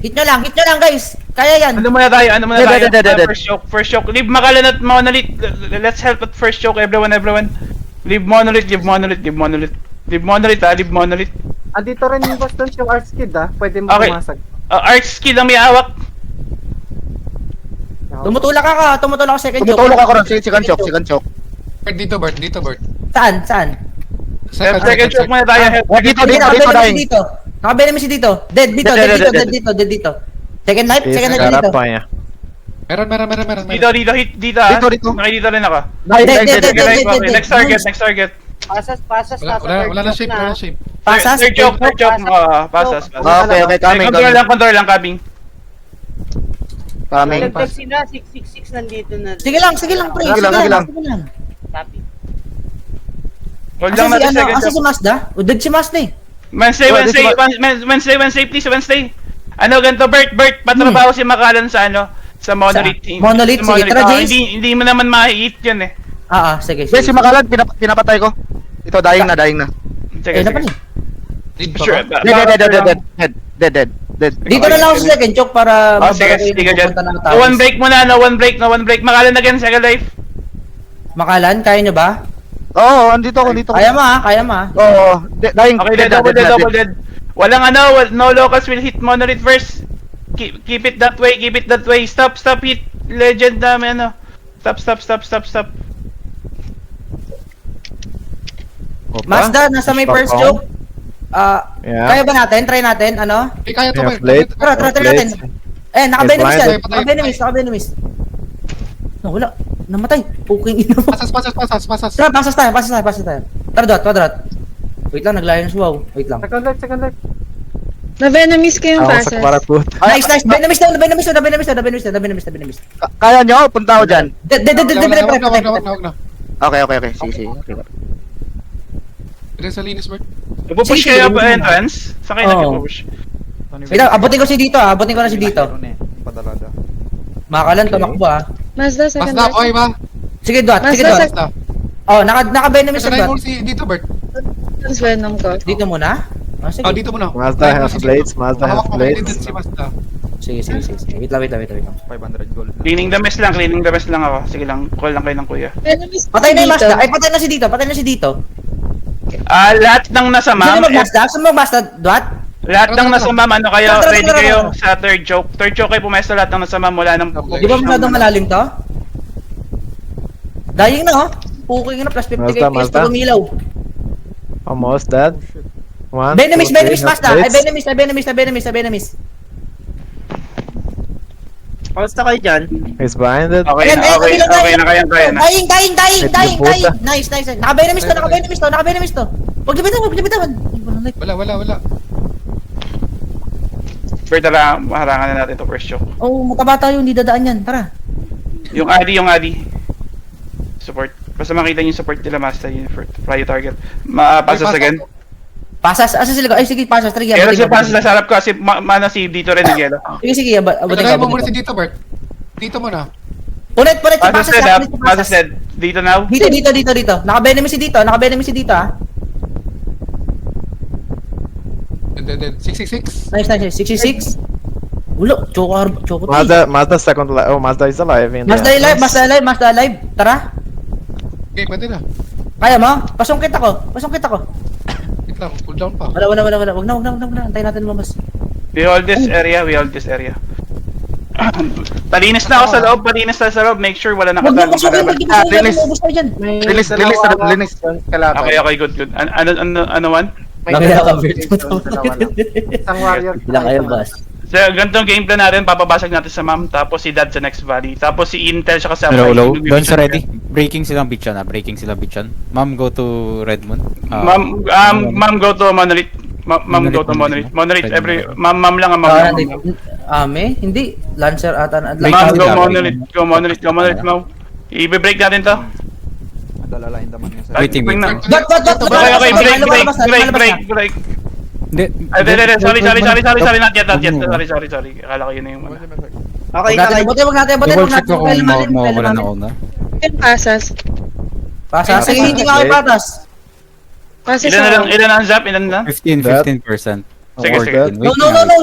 Hit nyo lang guys. Kaya yan. Ano muna tayo? Dead. First choke. Leave Makalan at monolith. Let's help at first choke, everyone. Leave monolith. Leave monolith. Andito rin yung Boston yung Arts Kid pwede mo Okay. pumasag. Arch skill ang may hawak. Tumutulak ako second choke. Tumutulog ako ron. Second choke. Dito, Bert. Saan? Second choke muna tayo. Dito, dying. Nakabenemis dito. Dead dito. Second life dito. Meron. Dito ah. Dito. Nakidito rin ako. Dead. Next target. Pasas. Wala na shape. Pasas. Third choke. Pasas. Okay, coming. Control lang, coming. sila, 666 nandito na. Sige lang, pre. Sige lang. Copy. Hold lang natin second Asa si choke. Mazda? Dead si Mazda eh. Wednesday, please, Wednesday. Ganito, Bert, patrabaho si Makalan sa monolith. Monolith, sige, tara, Jace. Hindi mo naman ma-hit yun eh. Sige. Si Makalan, pinapatay ko. Ito, dying na. Sige. Ano pa rin? Sure. Dead. Dito na lang ako sa second choke para Sige dyan. pupunta ng No one break muna, no one break. Makalan again, second life. Makalan, kaya nyo ba? Oo, andito ako. Kaya mo ha. Oo, dying. Okay, double dead. Walang no locals will hit monolith first. Keep it that way. Stop, hit. Legend namin, Stop. Mazda, nasa may first choke. Kaya ba natin? Try natin, ano? Kaya to, Bert. Tara, try natin. Naka-benemis. No, wala. Namatay. Puking ina mo. Pasas. Tara, pasas tayo. Tara, Wait lang, naglayo ng suwaw. Wait lang. Second life. Na-venomous kayong Pasas. Nice. Benemis na. Kaya nyo, punta ako dyan. Wag na. Okay. Sige. Pwede sa linis, Bert. Ipupush kayo pa entrance? Saan kayo nag-push? Wait lang, abutin ko na si dito. Padalada. Makalan, tumakbo ah. Mazda, second Basta, okay ba? Sige, Dot. Basta. Naka-benemis Kasi na na Dot. si dito, Bert. Venom ko. Dito muna? Sige. Dito muna. Mazda has blades. Si Mazda. Sige. Wait lang. 500 gold. Cleaning the mess lang ako. Sige lang, call lang kayo ng kuya. Venomous Patay na yung dito. Mazda. Ay, patay na si dito. Lahat ng nasa ma'am, Saan mag-Mazda? Dot? lahat ng nasa ma'am, Tara. ready kayo sa third choke. Third choke kayo pumesto, lahat ng nasa ma'am, wala nang Di ba masyadong malalim to? Dying na oh. Puking na, plus 50 FPS pag umilaw. Almost dead. One. Venomous, Mazda. Ay, Venomous. Kamusta kayo dyan? He's blinded. Okay Ayan, na, ayan, okay kabila, na, okay na, kaya na. Dying. Nice. Nice to. Huwag libitawan. Wala. Pero tara, maharangan na natin to first show. Oh, mataba tayo, hindi dadaan yan. Tara. Yung Adi. Support. Basta makita niyo yung support nila, Master, yun for prior target. Pasas again. Pasas, asa sila? Ay, sige, pasas. Tara, Yelo siya pasas na sarap ko kasi mana si dito rin ng yelo. Sige, abutin Try mo muna ka. si dito, Bert. Dito muna. Punit, Pasas pasas. dead, pasas dead. Dito now. Dito. Naka-venom si dito, ah. Dead. 666. Nice. Ulo, choco. Mazda second life. Oh, Mazda is alive. Mazda alive. Tara. Okay, pwede na. Kaya mo? Pasungkit ako. Wait lang, cool down pa. Wala. Wag na. Antayin natin lumabas. We hold this area. Palinis na ako sa loob, Make sure wala Wag na nakatago. pasungkit. Linis. Okay, good. Ano one? Nakaya ka, Bert. Isang warrior. Bilang kayo, boss. So, ganitong game plan natin, papabasag natin sa ma'am, tapos si dad sa next valley, tapos si Intel siya sa Hello. Doon sa ready. Breaking silang bitchan. Ma'am, go to Redmond. Ma'am go to Monolith. Ma'am go to Monolith. Monolith ma'am lang ang ma'am. Hindi. Lancer ata na. Ma'am go Monolith, ma'am. I-break natin to. Dalalain naman niya sa... Waiting. Dot. Okay, break. Hindi. Sorry, not yet. Sorry. Akala ko yun na yung ano. Okay, Wag natin. Double check ko kung mawawala na ako na. Yung pasas. Pasas. Sige, hindi ka kayo patas. Pasas Ilan ang zap? Ilan na? 15%. Sige. No.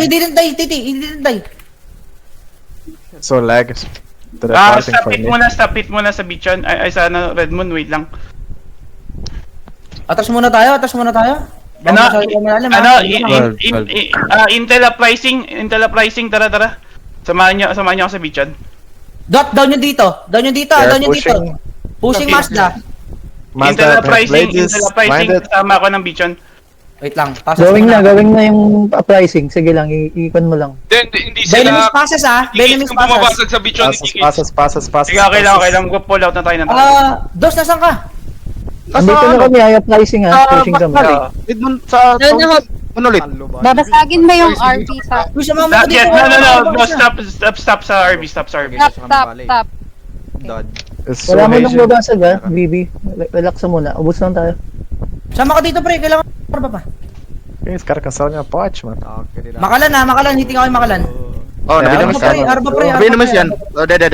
He didn't die, Titi. He didn't die. So lag. Stop it muna sa beachon. Ay, sana Redmond, wait lang. Atras muna tayo. Intel uprising, tara. Samahan niyo ako sa beachon. Dot, down yung dito. Pushing Mazda. Intel uprising, kasama ako ng beachon. Wait lang. Gawing na yung uprising. Sige lang, iikon mo lang. Hindi Venomous passes, ah. Venomous passes. sa beach on Passes. Sige, okay lang. Pull out na tayo Dos, nasan ka? Andito na kami, ay uprising pushing kami. Edmond sa Monolith. Babasagin ba yung RV sa... Push mo muna dito. No, stop sa RV. Stop. Wala mo nang babasag BB. Relax muna, ubos lang tayo. Sama ka dito, pre. Kailangan pa. Guys, karakasal niya, patch man. Makalan, hindi ka kayo makalan. Oh, nabinamis yan. Arba, pre. Nabinamis yan. Oh, dead.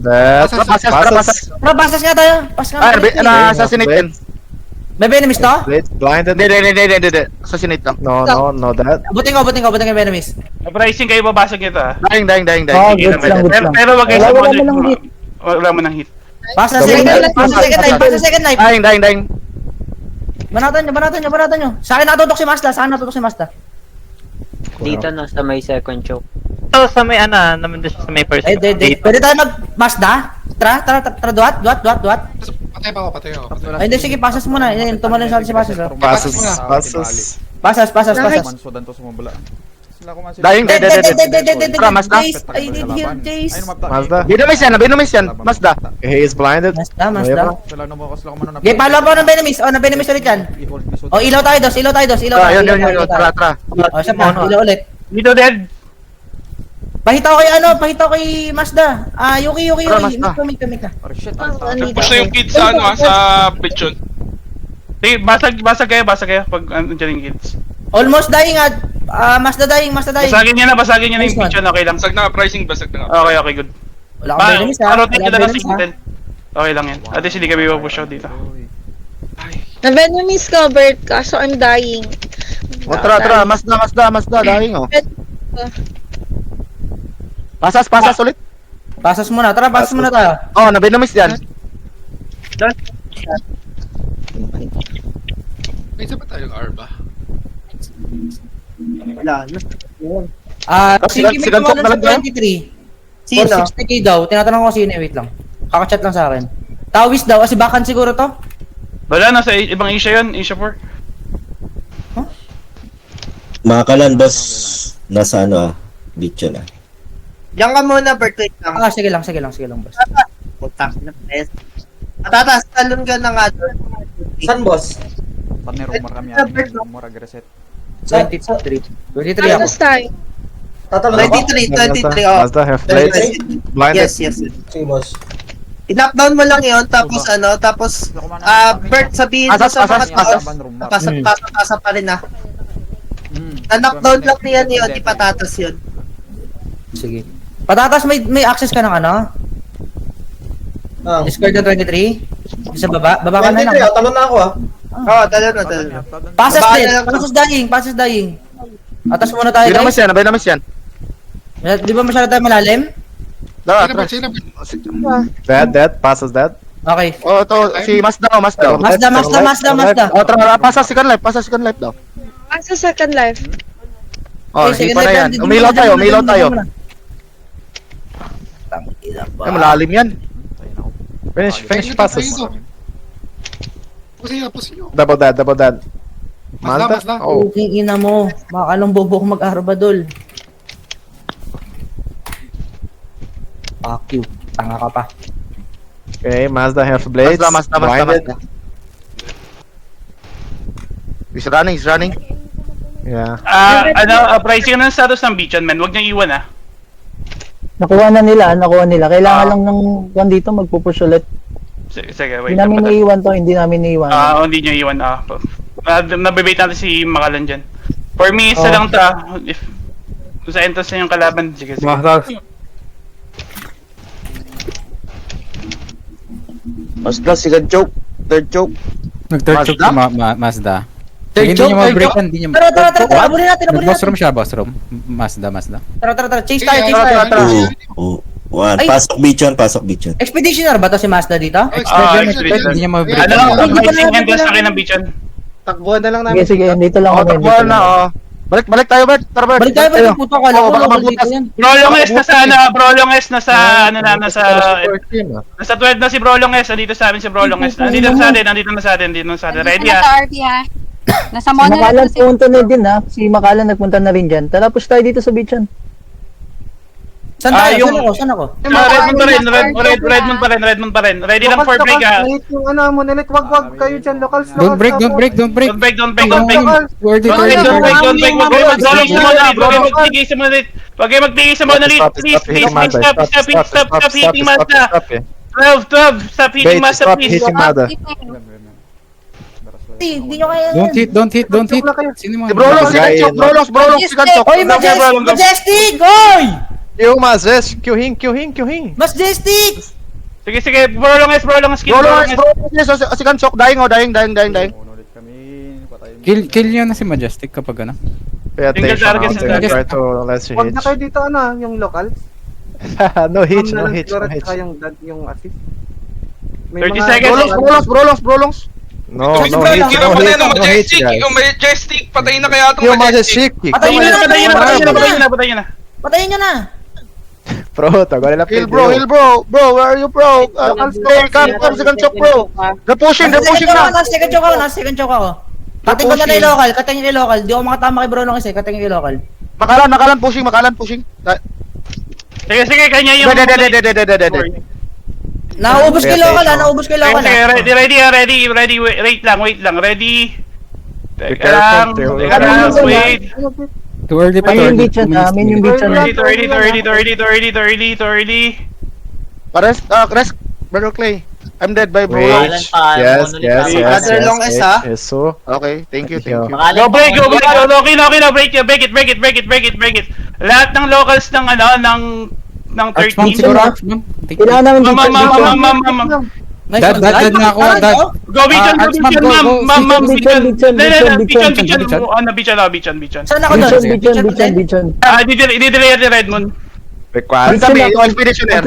Pasas. Pasas nga tayo. Assassinate yan. May venomous to? Blinded. Hindi. Assassinate lang. No, that. Buting ko yung venomous. Uprising kayo, babasag ito Dying. Oh, good lang. Pero wag kayo sa Wala Monolith. mo ng hit. Wala mo ng hit. Pasas second knife. Dying. Banatan nyo. Sa akin natutok si Mazda. Dito na sa may second choke. So, sa may naman doon sa may first. Pwede tayo mag-Mazda? Tara, duat. Patay ako. Ay, hindi, sige, pasas muna. Tumalun sa atin si Pasas. Pasas. Manso dan to sumubala. Dying. Mazda. I did hear Jace. Mazda. Binamis yan. Mazda. He is blinded. Mazda. Sila na mo kasla ko man na. Okay, follow pa ng venomous. Ng venomous ulit yan. Ilaw tayo, dos. Yun. Tara. Siya pa, ilaw ulit. Dito dead. Pahitaw kay Mazda. Yuki. Make ka. Push na yung kids sa beach on. Sige, basag kayo pag andyan yung kids. Almost dying at Mazda dying. Basagin niya na yung beachon, okay lang. Basag na nga. Okay, good. Wala kang venomous ha. Rotate nyo na lang si Intel. Okay lang yan. At least hindi kami mapush out dito. Na-venomous covered ka, so I'm dying. Tara. Mazda. Dying Pasas ulit. Pasas muna tayo. Oh, nabinamis yan. May isa pa tayong Arba. Wala na. Sige, Sigan talk na lang tayo. 23. Sino? 60k daw. Tinatanong ko sino, wait lang. Kakachat lang sa akin. Tawis daw, kasi bakan siguro to. Wala, nasa ibang Asia yun, Asia 4. Mga kalan, boss, nasa beach yun Diyan ka muna, Bert, wait lang. Sige lang, boss. Putang na, pres. Patatas, talon ka na nga doon. Saan, boss? Partner, rumor kami. Rumor agreset. 23 ako. Tapos tayo. 23, oh. Mazda have Yes. Sige, boss. I-knockdown mo lang yun, tapos Bert, sabihin mo sa mga tao, pasa pa rin na-knockdown lang niyan yun, di patatas yun. Sige. Patatas, may access ka ng ano? Discord na 23? Sa baba? Baba ka na lang. Talon na ako Oo, talon na. Passes din. Passes dying. Atas muna tayo, Abay guys. namis yan. Di ba masyado tayo malalim? Daw, Sino Dead, passes dead. Okay. Oh, to si Mazda. Mazda. Oh, tara, pasa second life daw. Sa second life. Oh, Okay, hindi second pa na life yan. yan. Umilaw tayo. Tangina ba? Ay, malalim yan. Finish passes. Pusin nyo. Double dead. Mazda. Oh. Puking ina mo. Makalong bobo ko mag-arbadol. Fuck you. Tanga ka pa. Okay, Mazda have blades. Mazda. Blinded. He's running. Yeah. Pricing ng status ng beacon, man. Huwag niyang iwan, Nakuha nila. Kailangan lang ng one dito magpupush ulit. Sige, wait. Hindi namin iiwan. Hindi niyo iwan. Nabibait natin si Makalan dyan. For me, isa lang ta. If sa entrance na yung kalaban, sige. Mazda, second choke. Third choke. Nag-third choke si Mazda. Third Hindi choke, niya third ma-break choke. yan, hindi niya Tara. Abulin natin. Boss room siya, boss room. Mazda. Tara. Chase tayo. Ay. Pasok beachon. Expeditioner ba to si Mazda dito? Expedition. Hindi niya ma-break. Pricing entrance na kayo ng beacon. Takbuhan na lang namin. Sige, Dito lang kami. Takbuhan na, oh. Balik tayo, Bert. Tara, Bert. Balik tayo. Puto ko. Oo, baka Alam ko mabutas. dito yan. Brolong S nasa nasa 12 na si Brolong S. Nandito sa amin si Brolong S. Nandito na sa atin. Ready Nasa RP ha. Nasa monolith kasi. punta na din si Makalan nagpunta na rin dyan. Tara, push tayo dito sa beachan. Saan tayo? Saan ako? Redmond pa rin. Ready lang for break ha. Yung monolith, wag kayo dyan, locals. Don't break. Don't break. Don't break. Huwag kayo magtigil sa monolith. Please, stop hitting Mazda. 12, stop hitting Mazda, please. Hindi nyo kaya. Don't hit. Sino mo? Brolong, second choke. Oy, Majestic! Oy! Yung Mazes, Q-hing. Majestic! Sige, Brolong S, Second choke, dying. Kill niyo na si Majestic kapag ano. Single target. Huwag na kayo dito, yung locals. No hits. Yung assist. 30 seconds. Brolongs. No hits. Yung Majestic, patayin na kaya itong Yung Majestic. Majestic. Patayin na. Patayin nyo na! Bro, tagal na Heal bro, where are you bro? Come, second choke bro. They're pushing na. Second choke ako. Kating ko na yung local, kating yung local. Di ako makatama kay bro lang kasi, kating yung local. Makalan pushing. Sige, kanya yung... Naubos kay local. Ready. Wait lang. Ready. Teka lang, wait. Too early pa. Yung beachan. Early. Pares, Brother Clay. I'm dead by bro. Yes. Brother Long S, ha? Yes, so. Okay, thank you. Go break. Okay na. Break it. Lahat ng locals ng 13. Siguro. Kailangan namin Ma'am. Dad na ako. Go beacon. Beacon. Saan ako doon? Beachan. Didelay natin Redmond. Expeditioner.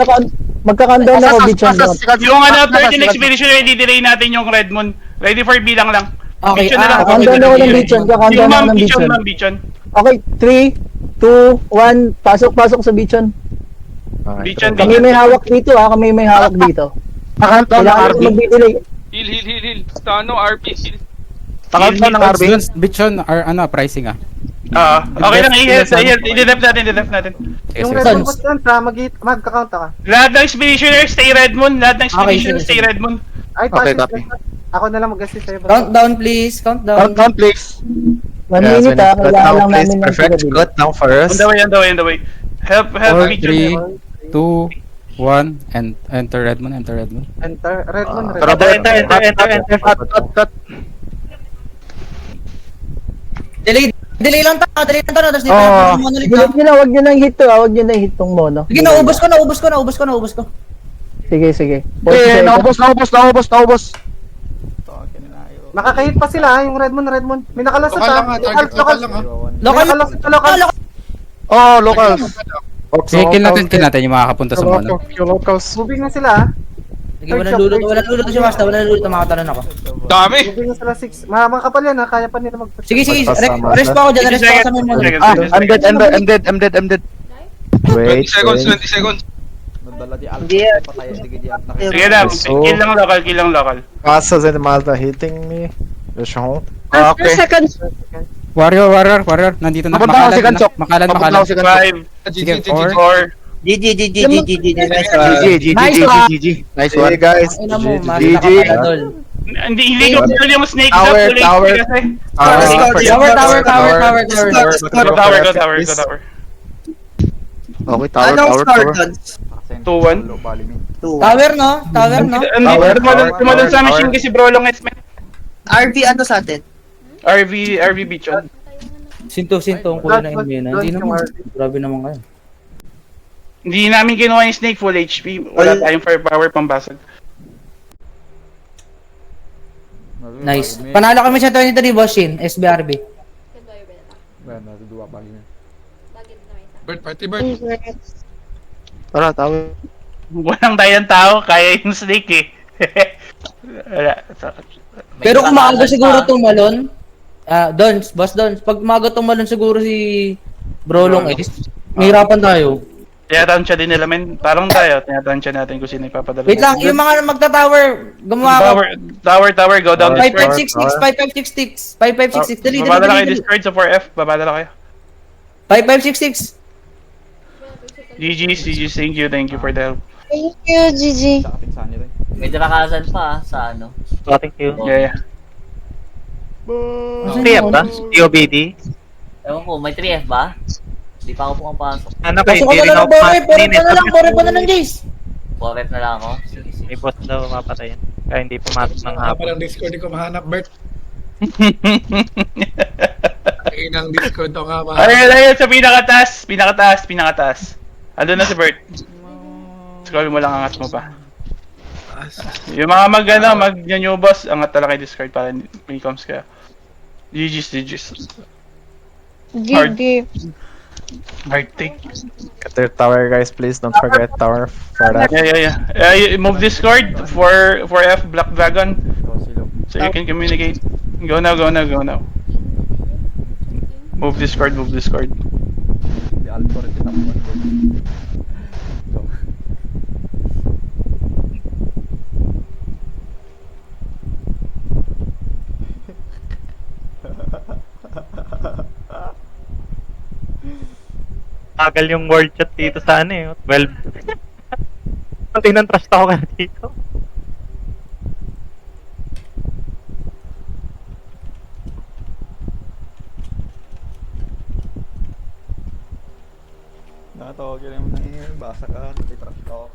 Magka-countdown ako, Beachan. Yung 13 expedition, i-delay natin yung Redmond. Ready for B lang. Okay, Countdown ako ng Beachan. Yung Beacon. Okay, 3, 2, 1, pasok sa Beachan. Beacon. Kami may hawak dito. Kailangan ko mag-delay. Heal. Sa RP, heal. Countdown ng RB. Bitchon, pricing ah. Okay lang, i-left natin. Yung red moon bus doon, magka-count ka. Lahat ng expeditioners, stay red moon. Lahat ng expeditioners, stay red moon. Ay, Okay, pass. copy. Ako na lang mag-assist sa'yo. Countdown please, countdown. Count please. 1 minute ah, kailangan lang namin ng Perfect. Good now for us. On the way. Help 4, Bichon. 3, 2, 1, and enter red moon. Enter, red moon, red moon. Cut. Delay lang tayo, tapos dito Oh. monolith na. Wag nyo nang hit to, wag nyo nang hit tong mono. Sige, naubos ko. Sige. Naubos. Nakakahit pa sila, yung red moon. May nakalasot Lokal lang ha, target lokal lang ha. Local. Oh, locals. Sige, kill natin yung makakapunta sa mono. Moving na sila. Sige, walang lulot si Masta, makatalon ako. Dami! Moving na sila 6. Makapal yan ha, kaya pa nila mag-push. Sige, rest pa ako dyan, rest pa ako sa may monolith. I'm dead. 20 seconds. Sige lang, kill lang local. Pasas and Malta hitting me. Okay. Seconds. Warrior, nandito na. Papunta ako si Kansok. Makalan. 5, Sige, 4. GG. Nice one. guys. GG. Hindi ko pala yung snake Tower. Tower. Okay, Anong score tower. doon? 2-1. Tower, no? Tumalon sa machine kasi Brolong X-Men. RV ano sa atin? RV Bichon. Sinto ang kulay ng Inmena. Hindi naman. Grabe naman kayo. Hindi namin kinuha yung snake full HP. Wala tayong firepower pambasag. Nice. Panalo kami sa 23, Boss Shin, SBRB. Bird. Tara, tower. Walang tayong tao, kaya yung snake eh. Wala. Pero kung maaga siguro tumalon, Boss Dons, pag maaga tumalon siguro si Brolong Ace, mahirapan tayo. Tinatansya din nila, men. Parang tayo, tinatansya natin kung sino ipapadala. Wait lang, yung mga magta-tower, gumawa ka. Tower, go down this 5566, 5566, dali. Babadala kayo Discord sa 4F, babadala kayo. 5566. GG, thank you for the help. Thank you, GG. Medyo nakakasan pa sa ano. Thank you. Yeah. 3F ba? TOBD? Ewan ko, may 3F ba? Di pa ako pumapasok. Ano Pasok ko na lang, Bore pa na lang, Jace. 4F na lang ako. Sige. May boss daw mapatayin. Kaya hindi pumasok ng Hapa lang Discord, di ko mahanap, Bert. Inang Discord to nga Ayun, sa pinakataas. Ando na si Bert. Scroll mo lang, angat mo pa. Yung mga mag-new boss, angat talaga kay Discord para may comes ka. GG's. GG. Hard take. Cut their tower, guys, please. Don't forget tower for that. Yeah. Move Discord for F Black Dragon. So you can communicate. Go now. Move Discord. Tagal yung word chat dito sa ano eh. 12. Kunti ng trust ako kaya dito. Nakatawagin naman na yun. Basa ka. Trust ako.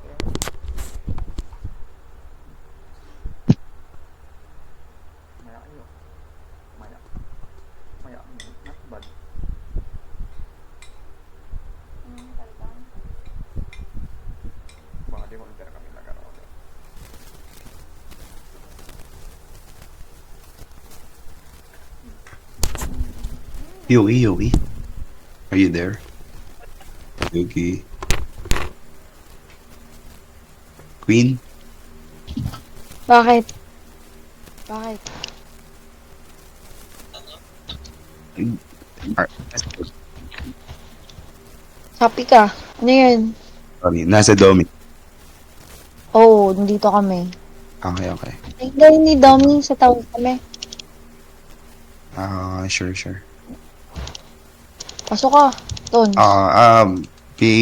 Yogi. Are you there? Yogi. Queen? Bakit? Happy ka? Ano yun? Sorry, nasa Domi. Oh, nandito kami. Okay. Ay, dahil ni Domi sa tawag kami. Sure. Pasok ka. Ton.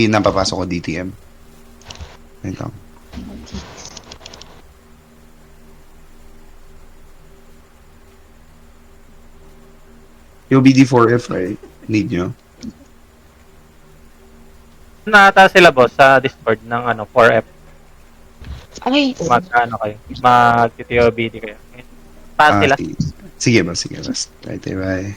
Napapasok ko DTM. Wait lang. Yung BD4F, right? Need nyo? Nata sila boss sa Discord ng 4F. Ay. Kayo. Mag-TTOBD kayo. Pass sila. Sige ba. Right, bye.